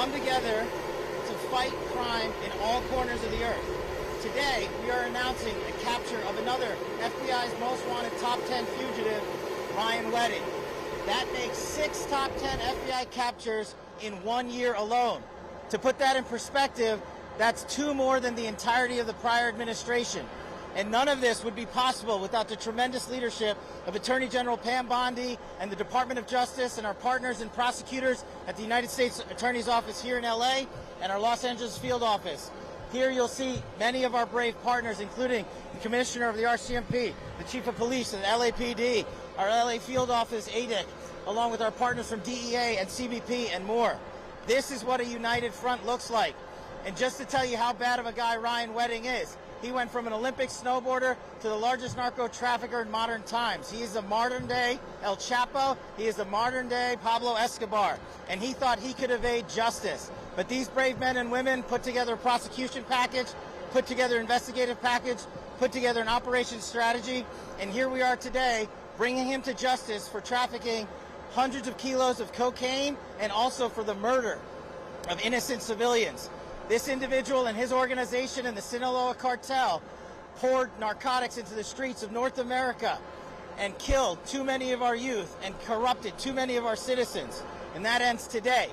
come together to fight crime in all corners of the earth. Today, we are announcing the capture of another FBI's most wanted top 10 fugitive, Ryan Wedding. That makes 6 top 10 FBI captures in 1 year alone. To put that in perspective, that's 2 more than the entirety of the prior administration. And none of this would be possible without the tremendous leadership of Attorney General Pam Bondi and the Department of Justice and our partners and prosecutors at the United States Attorney's Office here in LA and our Los Angeles field office. Here you'll see many of our brave partners, including the Commissioner of the RCMP, the Chief of Police of the LAPD, our LA field office, ADIC, along with our partners from DEA and CBP and more. This is what a united front looks like. And just to tell you how bad of a guy Ryan Wedding is, he went from an Olympic snowboarder to the largest narco trafficker in modern times. He is a modern-day El Chapo. He is a modern-day Pablo Escobar. And he thought he could evade justice. But these brave men and women put together a prosecution package, put together an investigative package, put together an operations strategy, and here we are today bringing him to justice for trafficking hundreds of kilos of cocaine and also for the murder of innocent civilians. This individual and his organization and the Sinaloa cartel poured narcotics into the streets of North America and killed too many of our youth and corrupted too many of our citizens. And that ends today.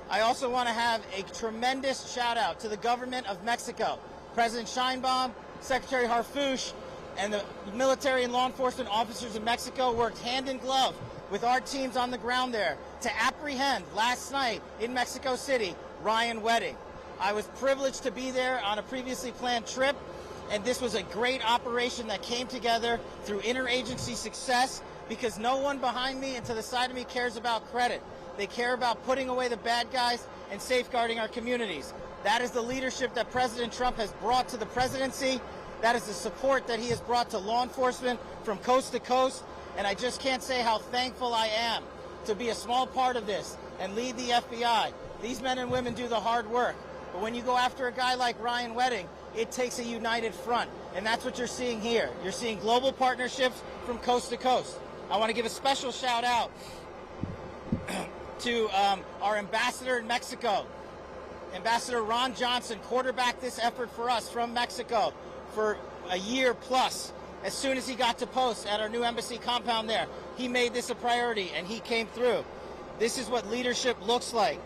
I also want to have a tremendous shout out to the government of Mexico. President Sheinbaum, Secretary Harfuch, and the military and law enforcement officers in Mexico worked hand in glove with our teams on the ground there to apprehend last night in Mexico City, Ryan Wedding. I was privileged to be there on a previously planned trip, and this was a great operation that came together through interagency success because no one behind me and to the side of me cares about credit. They care about putting away the bad guys and safeguarding our communities. That is the leadership that President Trump has brought to the presidency. That is the support that he has brought to law enforcement from coast to coast. And I just can't say how thankful I am to be a small part of this and lead the FBI. These men and women do the hard work. But when you go after a guy like Ryan Wedding, it takes a united front. And that's what you're seeing here. You're seeing global partnerships from coast to coast. I want to give a special shout out to our ambassador in Mexico. Ambassador Ron Johnson quarterbacked this effort for us from Mexico for a year plus. As soon as he got to post at our new embassy compound there, he made this a priority and he came through. This is what leadership looks like.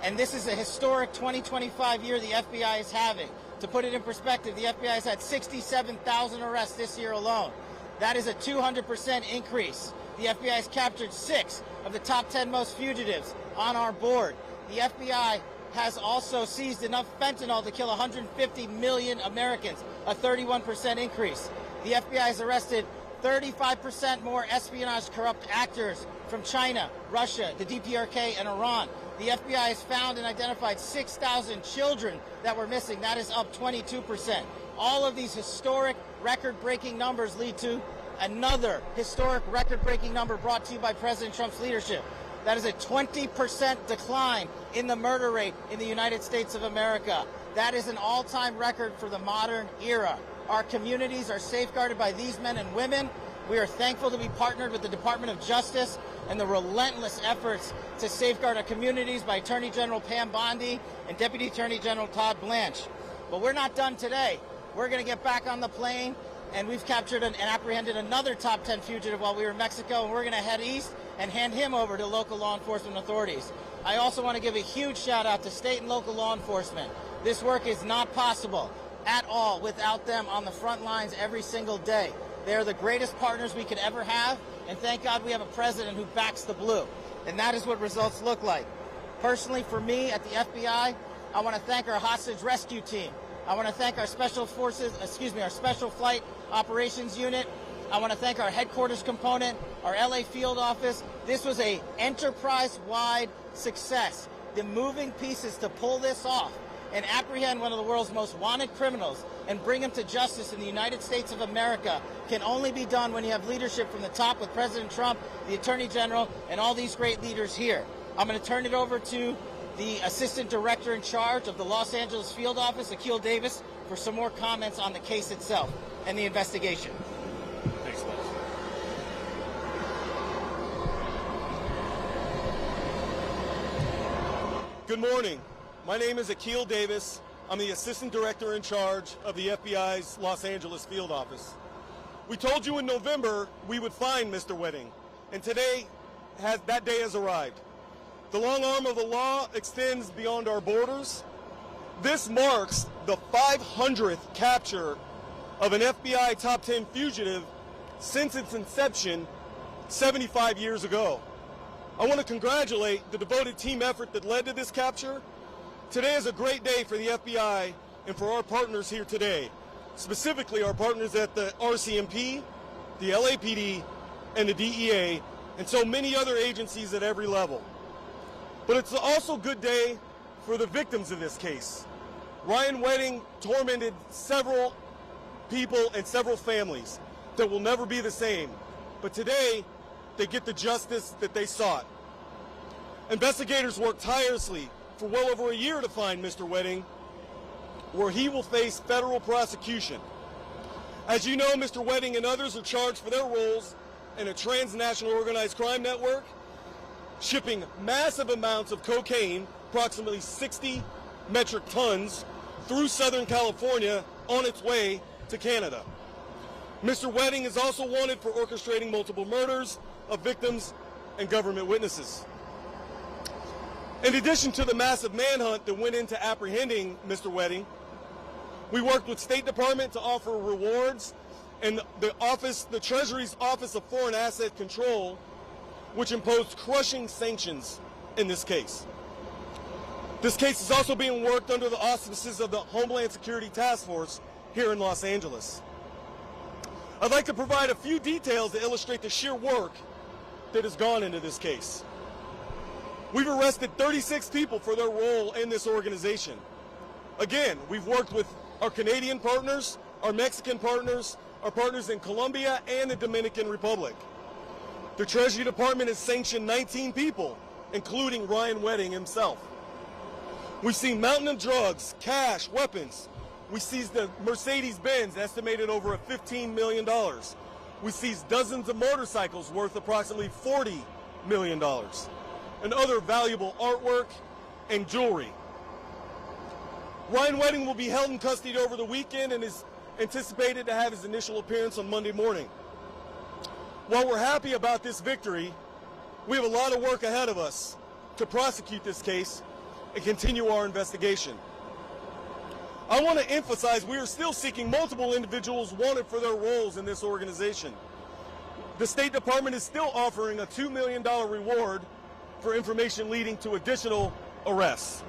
And this is a historic 2025 year the FBI is having. To put it in perspective, the FBI has had 67,000 arrests this year alone. That is a 200% increase. The FBI has captured 6 of the top 10 most fugitives on our board. The FBI has also seized enough fentanyl to kill 150 million Americans, a 31% increase. The FBI has arrested 35% more espionage corrupt actors from China, Russia, the DPRK, and Iran. The FBI has found and identified 6,000 children that were missing. That is up 22%. All of these historic record-breaking numbers lead to another historic record-breaking number brought to you by President Trump's leadership. That is a 20% decline in the murder rate in the United States of America. That is an all-time record for the modern era. Our communities are safeguarded by these men and women. We are thankful to be partnered with the Department of Justice and the relentless efforts to safeguard our communities by Attorney General Pam Bondi and Deputy Attorney General Todd Blanche. But we're not done today. We're going to get back on the plane, and we've captured and apprehended another top 10 fugitive while we were in Mexico, and we're going to head east and hand him over to local law enforcement authorities. I also want to give a huge shout out to state and local law enforcement. This work is not possible at all without them on the front lines every single day. They are the greatest partners we could ever have, and thank God we have a president who backs the blue. And that is what results look like. Personally, for me at the FBI, I want to thank our hostage rescue team. I want to thank our special forces, our special flight operations unit. I want to thank our headquarters component, our LA field office. This was an enterprise-wide success. The moving pieces to pull this off and apprehend one of the world's most wanted criminals and bring him to justice in the United States of America can only be done when you have leadership from the top with President Trump, the Attorney General, and all these great leaders here. I'm going to turn it over to the Assistant Director in charge of the Los Angeles Field Office, Akil Davis, for some more comments on the case itself and the investigation. Thanks, Les. Good morning. My name is Akil Davis. I'm the Assistant Director in charge of the FBI's Los Angeles field office. We told you in November we would find Mr. Wedding, and today that day has arrived. The long arm of the law extends beyond our borders. This marks the 500th capture of an FBI top 10 fugitive since its inception 75 years ago. I want to congratulate the devoted team effort that led to this capture. Today is a great day for the FBI and for our partners here today, specifically our partners at the RCMP, the LAPD, and the DEA, and so many other agencies at every level. But it's also a good day for the victims of this case. Ryan Wedding tormented several people and several families that will never be the same. But today, they get the justice that they sought. Investigators worked tirelessly for well over a year to find Mr. Wedding, where he will face federal prosecution. As you know, Mr. Wedding and others are charged for their roles in a transnational organized crime network, shipping massive amounts of cocaine, approximately 60 metric tons, through Southern California on its way to Canada. Mr. Wedding is also wanted for orchestrating multiple murders of victims and government witnesses. In addition to the massive manhunt that went into apprehending Mr. Wedding, we worked with State Department to offer rewards, and the Treasury's Office of Foreign Asset Control, which imposed crushing sanctions in this case. This case is also being worked under the auspices of the Homeland Security Task Force here in Los Angeles. I'd like to provide a few details to illustrate the sheer work that has gone into this case. We've arrested 36 people for their role in this organization. Again, we've worked with our Canadian partners, our Mexican partners, our partners in Colombia and the Dominican Republic. The Treasury Department has sanctioned 19 people, including Ryan Wedding himself. We've seen mountain of drugs, cash, weapons. We seized the Mercedes-Benz, estimated over $15 million. We seized dozens of motorcycles worth approximately $40 million, and other valuable artwork and jewelry. Ryan Wedding will be held in custody over the weekend and is anticipated to have his initial appearance on Monday morning. While we're happy about this victory, we have a lot of work ahead of us to prosecute this case and continue our investigation. I want to emphasize we are still seeking multiple individuals wanted for their roles in this organization. The State Department is still offering a $2 million reward for information leading to additional arrests.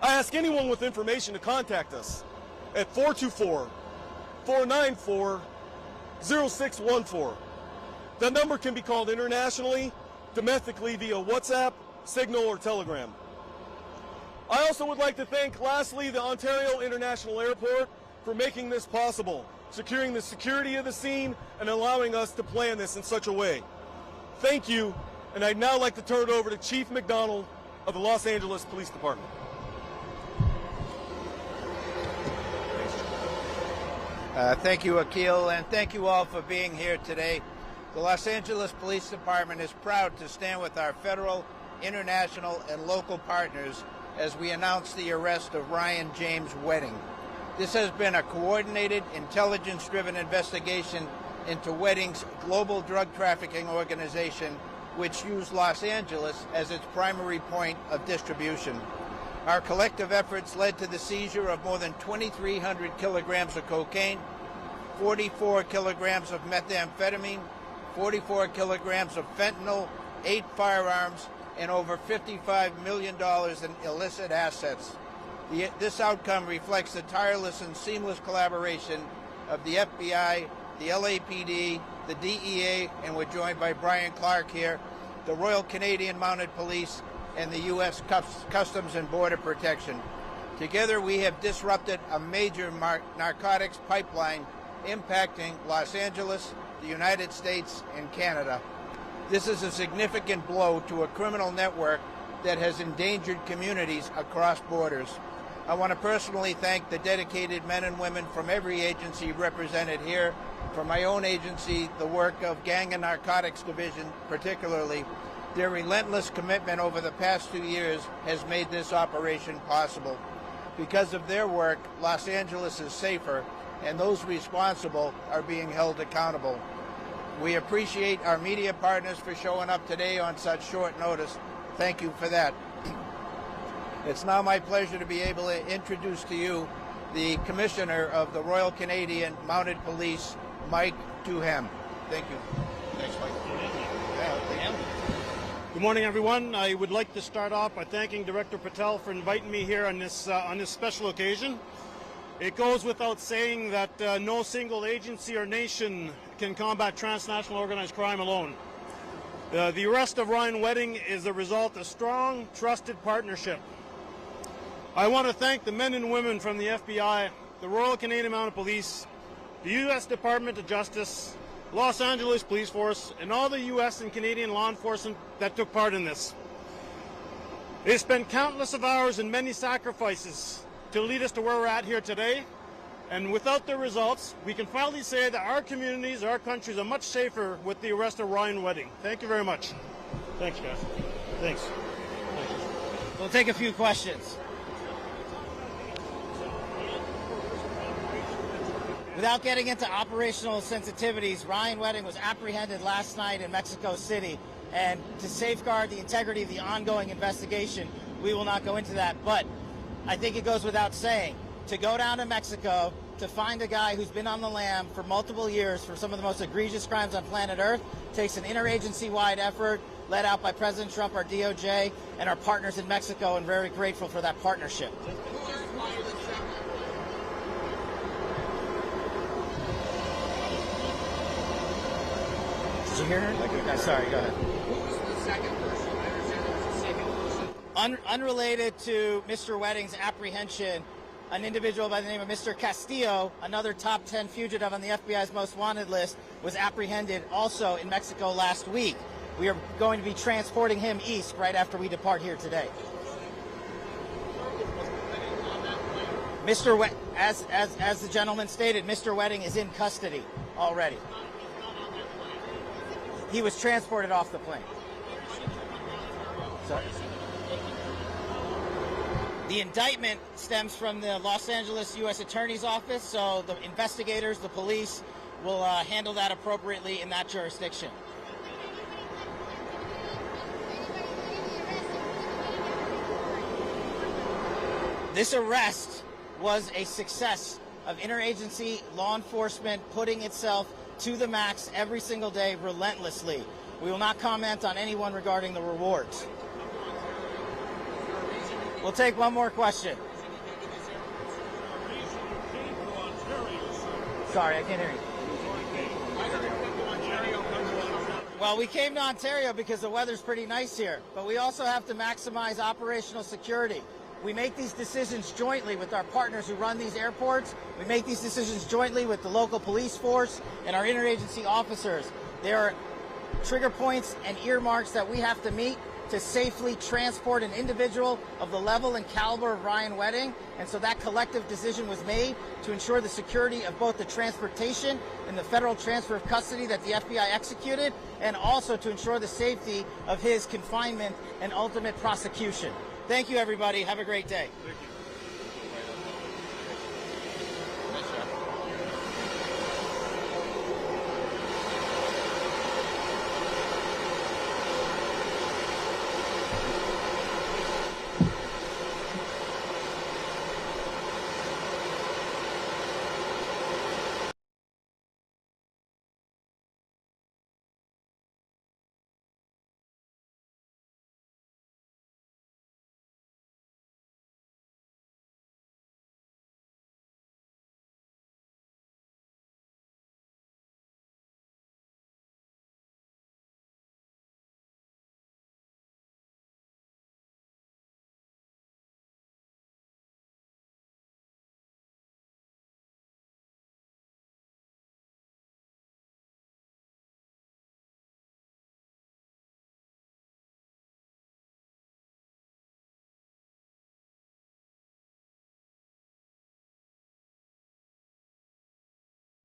I ask anyone with information to contact us at 424-494-0614. That number can be called internationally, domestically via WhatsApp, Signal, or Telegram. I also would like to thank, lastly, the Ontario International Airport for making this possible, securing the security of the scene and allowing us to plan this in such a way. Thank you, and I'd now like to turn it over to Chief McDonald of the Los Angeles Police Department. Thank you, Akil, and thank you all for being here today. The Los Angeles Police Department is proud to stand with our federal, international, and local partners as we announce the arrest of Ryan James Wedding. This has been a coordinated, intelligence-driven investigation into Wedding's global drug trafficking organization, which used Los Angeles as its primary point of distribution. Our collective efforts led to the seizure of more than 2,300 kilograms of cocaine, 44 kilograms of methamphetamine, 44 kilograms of fentanyl, 8 firearms, and over $55 million in illicit assets. This outcome reflects the tireless and seamless collaboration of the FBI, the LAPD, the DEA, and we're joined by Brian Clark here, the Royal Canadian Mounted Police, and the U.S. Customs and Border Protection. Together, we have disrupted a major narcotics pipeline impacting Los Angeles, the United States, and Canada. This is a significant blow to a criminal network that has endangered communities across borders. I want to personally thank the dedicated men and women from every agency represented here, from my own agency, the work of Gang and Narcotics Division particularly, Their relentless commitment over the past 2 years has made this operation possible. Because of their work, Los Angeles is safer, and those responsible are being held accountable. We appreciate our media partners for showing up today on such short notice. Thank you for that. It's now my pleasure to be able to introduce to you the Commissioner of the Royal Canadian Mounted Police, Mike Duhem. Thank you. Thanks, Mike. Good morning, everyone. I would like to start off by thanking Director Patel for inviting me here on this special occasion. It goes without saying that no single agency or nation can combat transnational organized crime alone. The arrest of Ryan Wedding is a result of strong, trusted partnership. I want to thank the men and women from the FBI, the Royal Canadian Mounted Police, the U.S. Department of Justice, Los Angeles Police Force, and all the U.S. and Canadian law enforcement that took part in this. They spent countless of hours and many sacrifices to lead us to where we're at here today. And without the results, we can finally say that our communities, our countries are much safer with the arrest of Ryan Wedding. Thank you very much. Thanks, guys. Thanks. We'll take a few questions. Without getting into operational sensitivities, Ryan Wedding was apprehended last night in Mexico City, and to safeguard the integrity of the ongoing investigation, we will not go into that. But I think it goes without saying, to go down to Mexico to find a guy who's been on the lam for multiple years for some of the most egregious crimes on planet Earth takes an interagency-wide effort led out by President Trump, our DOJ, and our partners in Mexico, and very grateful for that partnership. Did you hear her? Sorry, go ahead. Who was the second person? I understand there was a second person. Unrelated to Mr. Wedding's apprehension, an individual by the name of Mr. Castillo, another top 10 fugitive on the FBI's most wanted list, was apprehended also in Mexico last week. We are going to be transporting him east right after we depart here today. As the gentleman stated, Mr. Wedding is in custody already. He was transported off the plane. Sorry. The indictment stems from the Los Angeles U.S. Attorney's Office, so the investigators, the police, will handle that appropriately in that jurisdiction. This arrest was a success of interagency law enforcement putting itself to the max every single day relentlessly. We will not comment on anyone regarding the rewards. We'll take one more question. Sorry, I can't hear you. Well, we came to Ontario because the weather's pretty nice here, but we also have to maximize operational security. We make these decisions jointly with our partners who run these airports. We make these decisions jointly with the local police force and our interagency officers. There are trigger points and earmarks that we have to meet to safely transport an individual of the level and caliber of Ryan Wedding. And so that collective decision was made to ensure the security of both the transportation and the federal transfer of custody that the FBI executed, and also to ensure the safety of his confinement and ultimate prosecution. Thank you, everybody. Have a great day. Thank you.